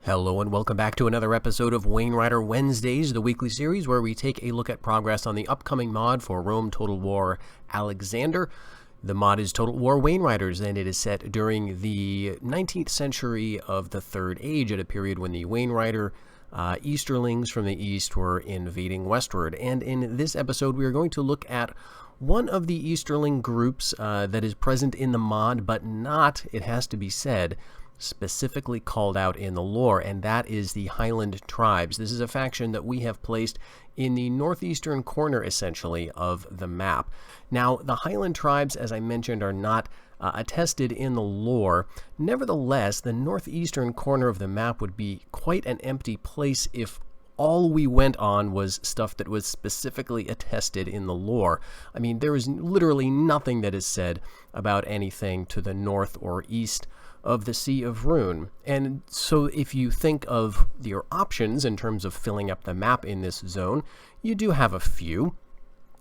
Hello and welcome back to another episode of Wainrider Wednesdays, the weekly series where we take a look at progress on the upcoming mod for Rome Total War Alexander. The mod is Total War Wainriders, and it is set during the 19th century of the Third Age, at a period when the Wainrider Easterlings from the east were invading westward. And in this episode, we are going to look at one of the Easterling groups that is present in the mod, but not, it has to be said, specifically called out in the lore, and that is the Highland Tribes. This is a faction that we have placed in the northeastern corner, essentially, of the map. Now, the Highland Tribes, as I mentioned, are not attested in the lore. Nevertheless, the northeastern corner of the map would be quite an empty place if all we went on was stuff that was specifically attested in the lore. I mean, there is literally nothing that is said about anything to the north or east of the Sea of Rune. And so if you think of your options in terms of filling up the map in this zone, you do have a few.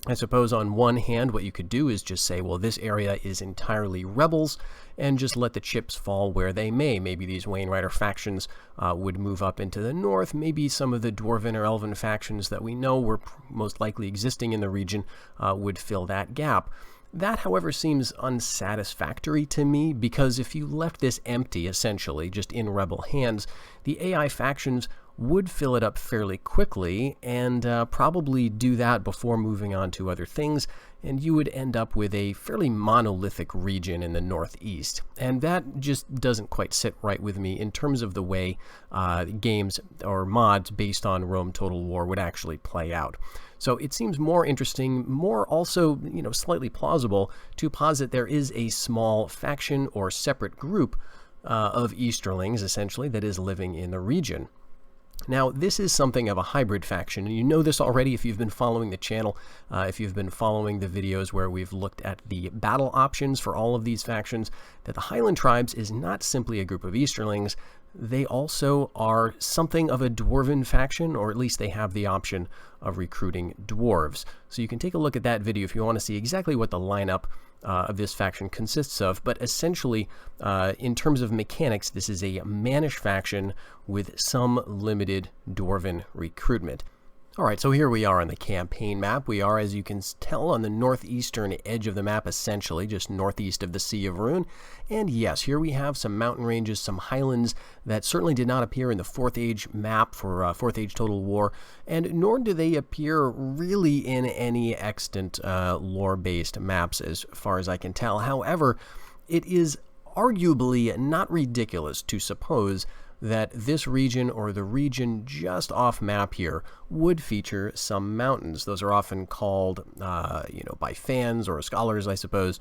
I suppose on one hand, what you could do is just say, well, this area is entirely rebels, and just let the chips fall where they may. Maybe these Wainrider factions would move up into the north. Maybe some of the Dwarven or Elven factions that we know were most likely existing in the region would fill that gap. That, however, seems unsatisfactory to me, because if you left this empty, essentially, just in rebel hands, the AI factions would fill it up fairly quickly, and probably do that before moving on to other things, and you would end up with a fairly monolithic region in the northeast. And that just doesn't quite sit right with me in terms of the way games or mods based on Rome Total War would actually play out. So it seems more interesting, more also, slightly plausible, to posit there is a small faction or separate group of Easterlings, essentially, that is living in the region. Now, this is something of a hybrid faction, and you know this already if you've been following the channel, if you've been following the videos where we've looked at the battle options for all of these factions, that the Highland Tribes is not simply a group of Easterlings. They also are something of a Dwarven faction, or at least they have the option of recruiting dwarves. So you can take a look at that video if you want to see exactly what the lineup of this faction consists of. But essentially, in terms of mechanics, this is a mannish faction with some limited Dwarven recruitment. Alright, so here we are on the campaign map. We are, as you can tell, on the northeastern edge of the map, essentially, just northeast of the Sea of Rune. And yes, here we have some mountain ranges, some highlands that certainly did not appear in the 4th Age map for 4th Age Total War, and nor do they appear really in any extant lore-based maps as far as I can tell. However, it is arguably not ridiculous to suppose that this region, or the region just off map here, would feature some mountains. Those are often called, by fans or scholars, I suppose,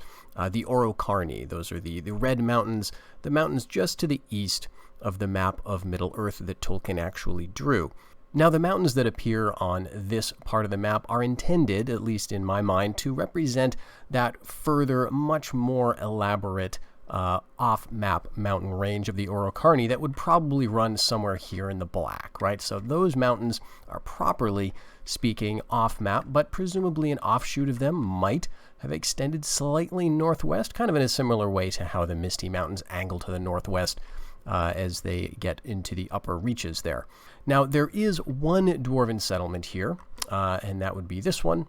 the Orocarni. Those are the red mountains, the mountains just to the east of the map of Middle-earth that Tolkien actually drew. Now, the mountains that appear on this part of the map are intended, at least in my mind, to represent that further, much more elaborate off-map mountain range of the Orocarni that would probably run somewhere here in the black, right? So those mountains are, properly speaking, off-map, but presumably an offshoot of them might have extended slightly northwest, kind of in a similar way to how the Misty Mountains angle to the northwest as they get into the upper reaches there. Now, there is one Dwarven settlement here, and that would be this one.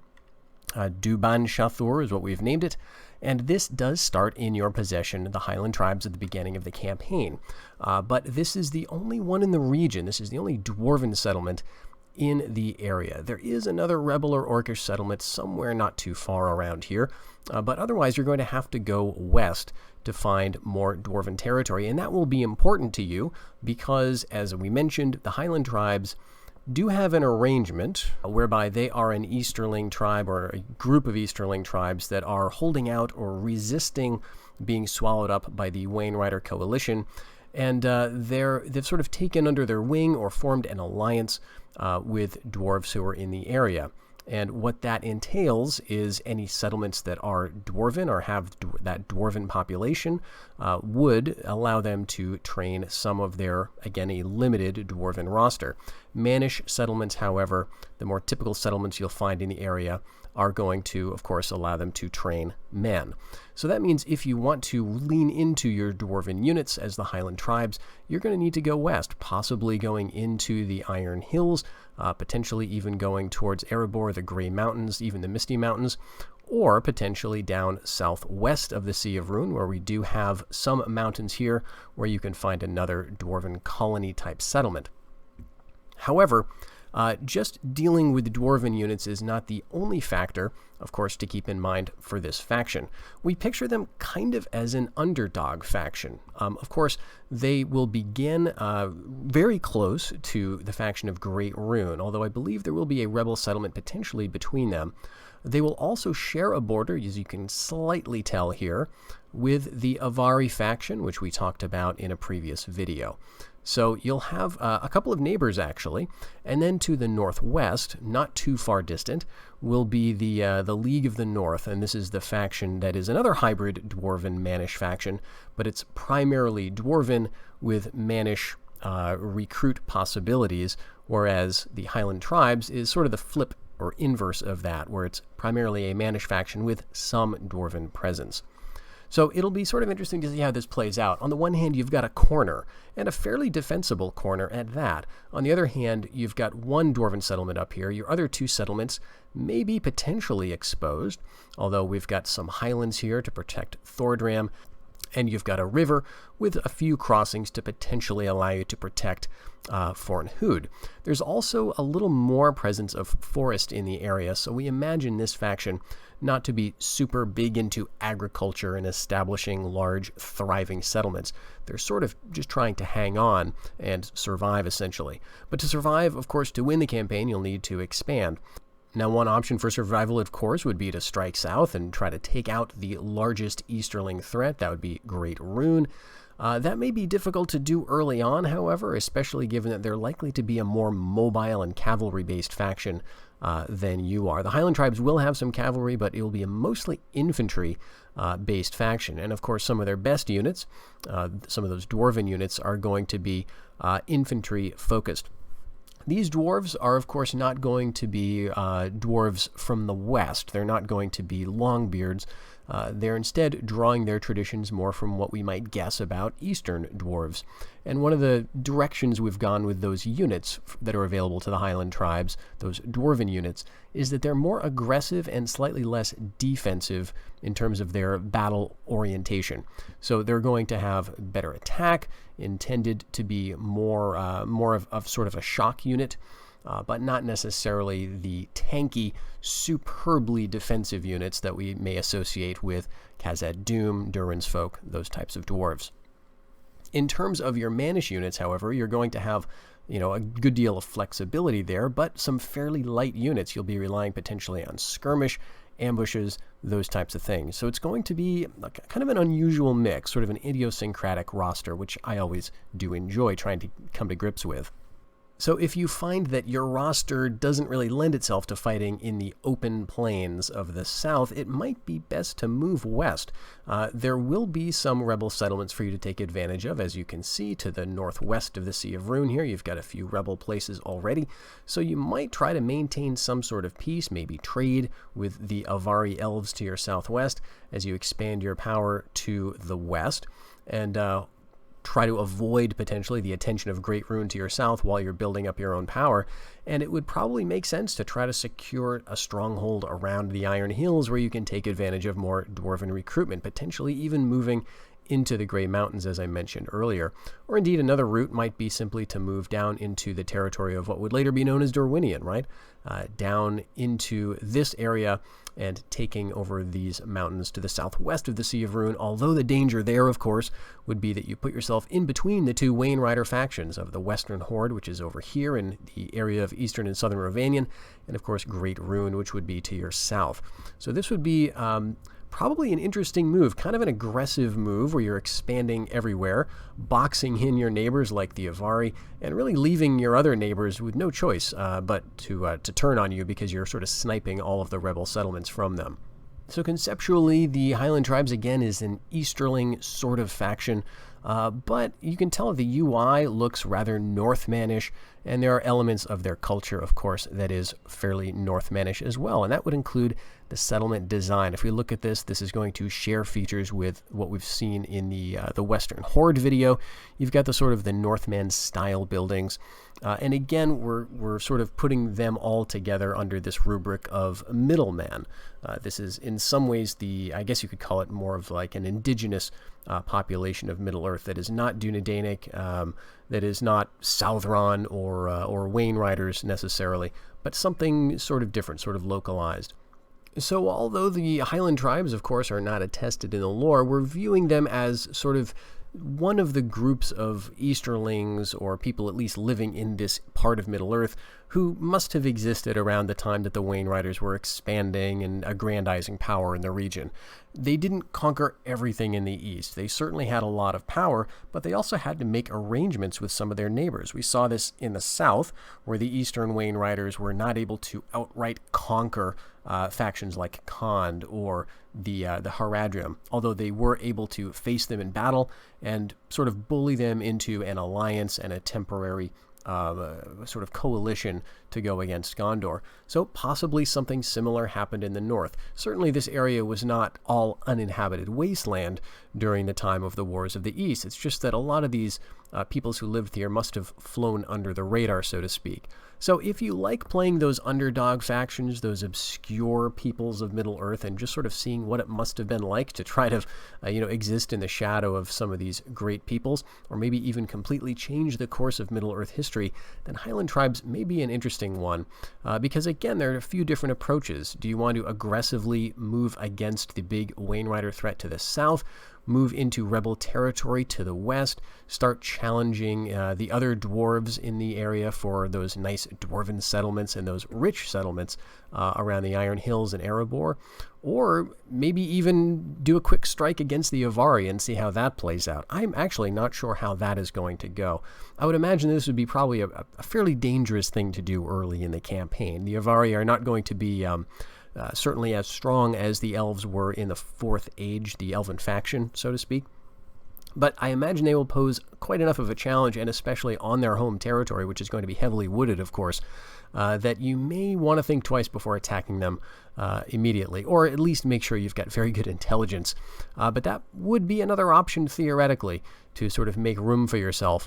Duban Shathur is what we've named it, and this does start in your possession, the Highland Tribes, at the beginning of the campaign. But this is the only one in the region. This is the only Dwarven settlement in the area. There is another Rebel or Orcish settlement somewhere not too far around here, but otherwise you're going to have to go west to find more Dwarven territory, and that will be important to you because, as we mentioned, the Highland Tribes do have an arrangement whereby they are an Easterling tribe, or a group of Easterling tribes that are holding out or resisting being swallowed up by the Wainrider coalition, and they've sort of taken under their wing or formed an alliance with dwarves who are in the area. And what that entails is any settlements that are Dwarven or have that Dwarven population would allow them to train some of their, again, a limited Dwarven roster. Mannish settlements, however, the more typical settlements you'll find in the area, are going to, of course, allow them to train men. So that means if you want to lean into your dwarven units as the Highland Tribes, you're going to need to go west, possibly going into the Iron Hills, potentially even going towards Erebor, the Grey Mountains, even the Misty Mountains, or potentially down southwest of the Sea of Rune, where we do have some mountains here where you can find another dwarven colony-type settlement. However, just dealing with dwarven units is not the only factor, of course, to keep in mind for this faction. We picture them kind of as an underdog faction. Of course, they will begin very close to the faction of Great Rune, although I believe there will be a rebel settlement potentially between them. They will also share a border, as you can slightly tell here, with the Avari faction, which we talked about in a previous video. So you'll have a couple of neighbors, actually, and then to the northwest, not too far distant, will be the League of the North, and this is the faction that is another hybrid dwarven Mannish faction, but it's primarily dwarven with Mannish recruit possibilities, whereas the Highland Tribes is sort of the flip or inverse of that, where it's primarily a Mannish faction with some dwarven presence. So it'll be sort of interesting to see how this plays out. On the one hand, you've got a corner, and a fairly defensible corner at that. On the other hand, you've got one dwarven settlement up here. Your other two settlements may be potentially exposed, although we've got some highlands here to protect Thordram, and you've got a river with a few crossings to potentially allow you to protect Fornhood. There's also a little more presence of forest in the area, so we imagine this faction not to be super big into agriculture and establishing large, thriving settlements. They're sort of just trying to hang on and survive, essentially. But to survive, of course, to win the campaign, you'll need to expand. Now, one option for survival, of course, would be to strike south and try to take out the largest Easterling threat. That would be Great Rune. That may be difficult to do early on, however, especially given that they're likely to be a more mobile and cavalry-based faction than you are. The Highland Tribes will have some cavalry, but it will be a mostly infantry-based faction. And, of course, some of their best units, some of those dwarven units, are going to be infantry-focused. These dwarves are, of course, not going to be dwarves from the west. They're not going to be Longbeards. They're instead drawing their traditions more from what we might guess about Eastern dwarves. And one of the directions we've gone with those units that are available to the Highland Tribes, those dwarven units, is that they're more aggressive and slightly less defensive in terms of their battle orientation. So they're going to have better attack, intended to be more of sort of a shock unit, but not necessarily the tanky, superbly defensive units that we may associate with Khazad Dûm, Durin's Folk, those types of dwarves. In terms of your Mannish units, however, you're going to have a good deal of flexibility there, but some fairly light units. You'll be relying potentially on skirmish, ambushes, those types of things. So it's going to be kind of an unusual mix, sort of an idiosyncratic roster, which I always do enjoy trying to come to grips with. So if you find that your roster doesn't really lend itself to fighting in the open plains of the south, it might be best to move west. There will be some rebel settlements for you to take advantage of. As you can see, to the northwest of the Sea of Rune here, you've got a few rebel places already. So you might try to maintain some sort of peace, maybe trade with the Avari elves to your southwest as you expand your power to the west. And try to avoid potentially the attention of Great Rune to your south while you're building up your own power, and it would probably make sense to try to secure a stronghold around the Iron Hills where you can take advantage of more dwarven recruitment, potentially even moving into the Grey Mountains, as I mentioned earlier. Or indeed, another route might be simply to move down into the territory of what would later be known as Dorwinion, right? Down into this area and taking over these mountains to the southwest of the Sea of Rune, although the danger there, of course, would be that you put yourself in between the two Wainrider factions of the Western Horde, which is over here in the area of Eastern and Southern Rovanion, and of course Great Rune, which would be to your south. So this would be probably an interesting move, kind of an aggressive move where you're expanding everywhere, boxing in your neighbors like the Avari, and really leaving your other neighbors with no choice but to turn on you because you're sort of sniping all of the rebel settlements from them. So conceptually, the Highland Tribes, again, is an Easterling sort of faction. but you can tell the UI looks rather Northmanish, and there are elements of their culture, of course, that is fairly Northmanish as well, and that would include the settlement design. If we look at this, this is going to share features with what we've seen in the Western Horde video. You've got the sort of the Northman style buildings, and again, we're sort of putting them all together under this rubric of middleman. This is in some ways I guess you could call it more of like an indigenous population of Middle-earth that is not Dunedainic, that is not Southron or Wainriders necessarily, but something sort of different, sort of localized. So although the Highland Tribes, of course, are not attested in the lore, we're viewing them as sort of one of the groups of Easterlings, or people at least living in this part of Middle-earth, who must have existed around the time that the Wainriders were expanding and aggrandizing power in the region. They didn't conquer everything in the east. They certainly had a lot of power, but they also had to make arrangements with some of their neighbors. We saw this in the south, where the eastern Wainriders were not able to outright conquer factions like Khand or the Haradrim, although they were able to face them in battle and sort of bully them into an alliance and a temporary sort of coalition to go against Gondor. So possibly something similar happened in the north. Certainly this area was not all uninhabited wasteland during the time of the Wars of the East. It's just that a lot of these peoples who lived here must have flown under the radar, so to speak. So if you like playing those underdog factions, those obscure peoples of Middle-earth, and just sort of seeing what it must have been like to try to exist in the shadow of some of these great peoples, or maybe even completely change the course of Middle-earth history, then Highland Tribes may be an interesting one. Because again, there are a few different approaches. Do you want to aggressively move against the big Wainrider threat to the south? Move into rebel territory to the west, start challenging the other dwarves in the area for those nice dwarven settlements and those rich settlements around the Iron Hills and Erebor, or maybe even do a quick strike against the Avari and see how that plays out. I'm actually not sure how that is going to go. I would imagine this would be probably a fairly dangerous thing to do early in the campaign. The Avari are not going to be certainly as strong as the elves were in the Fourth Age, the elven faction, so to speak. But I imagine they will pose quite enough of a challenge, and especially on their home territory, which is going to be heavily wooded, of course, that you may want to think twice before attacking them immediately, or at least make sure you've got very good intelligence. But that would be another option, theoretically, to sort of make room for yourself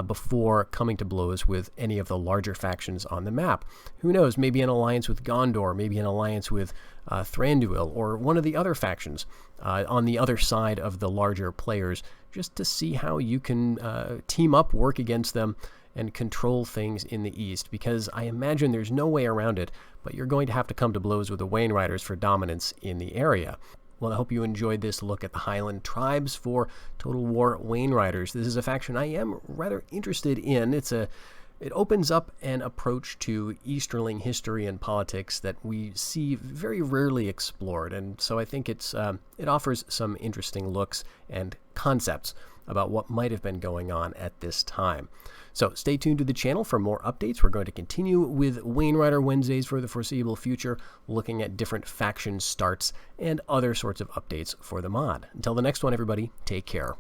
before coming to blows with any of the larger factions on the map. Who knows, maybe an alliance with Gondor, maybe an alliance with Thranduil, or one of the other factions on the other side of the larger players, just to see how you can team up, work against them, and control things in the east, because I imagine there's no way around it, but you're going to have to come to blows with the Wainriders for dominance in the area. Well, I hope you enjoyed this look at the Highland Tribes for Total War Wainriders. This is a faction I am rather interested in. It opens up an approach to Easterling history and politics that we see very rarely explored, and so I think it offers some interesting looks and concepts about what might have been going on at this time. So stay tuned to the channel for more updates. We're going to continue with Wainrider Wednesdays for the foreseeable future, looking at different faction starts and other sorts of updates for the mod. Until the next one, everybody, take care.